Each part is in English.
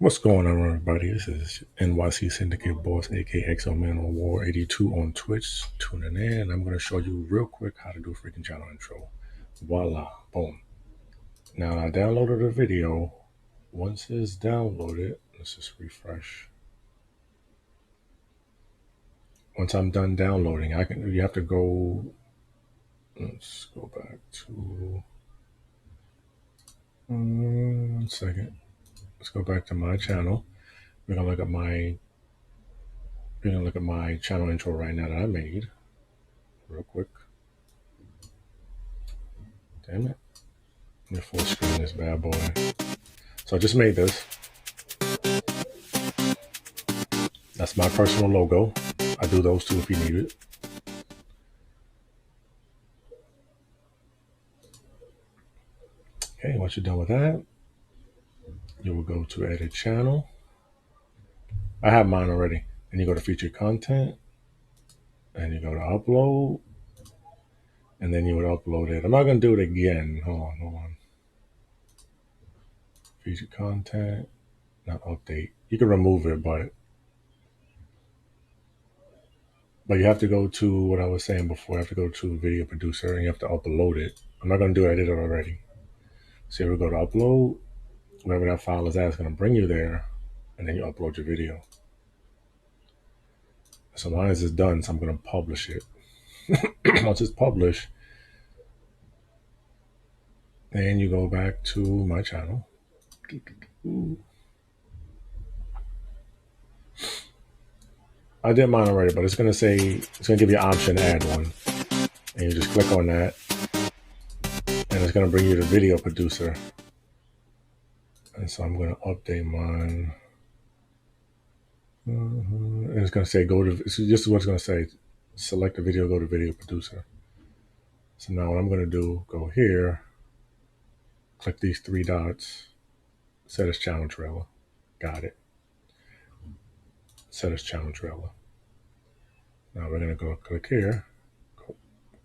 What's going on, everybody? This is NYC Syndicate Boss, aka xomanowar82 on Twitch. Tuning in. I'm going to show you real quick how to do a freaking channel intro. Voila, boom. Now I downloaded the video. Once it's downloaded, let's just refresh. Once I'm done downloading, you have to go. Let's go back to 1 second. Let's go back to my channel. We're gonna look at my channel intro right now that I made real quick. Damn it. Let me full screen this bad boy. So I just made this. That's my personal logo. I do those too if you need it. Okay, once you're done with that, you will go to edit channel. I have mine already. And you go to featured content. And you go to upload. And then you would upload it. I'm not going to do it again. Hold on. Featured content. Not update. You can remove it, but you have to go to what I was saying before. You have to go to video producer and you have to upload it. I'm not going to do it. I did it already. So here we go to upload. Wherever that file is at, it's going to bring you there. And then you upload your video. So mine is done, so I'm going to publish it. Once it's published, then you go back to my channel. I did mine already, but it's going to give you an option to add one. And you just click on that. And it's going to bring you to video producer. And so I'm going to update mine. And it's going to say this is what it's going to say. Select the video, go to video producer. So now what I'm going to do, go here, click these 3 dots, set as channel trailer. Got it. Set as channel trailer. Now we're going to go click here, go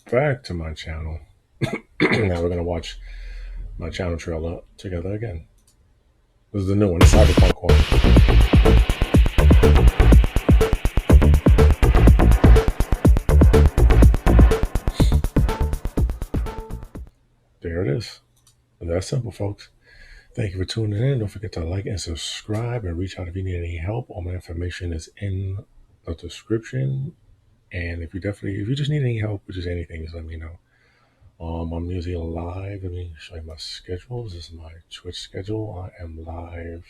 back to my channel. Now we're going to watch my channel trailer together again. This is the new one. It's Cyberpunk one. There it is. That's simple, folks. Thank you for tuning in. Don't forget to like and subscribe and reach out if you need any help. All my information is in the description. And if you just need any help with just anything, just let me know. I'm usually live. Let me show you my schedules. This is my Twitch schedule. I am live.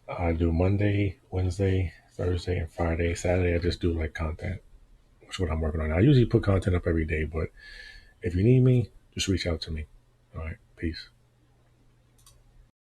I do Monday, Wednesday, Thursday, and Friday. Saturday, I just do like content, which is what I'm working on. I usually put content up every day, but if you need me, just reach out to me. All right. Peace.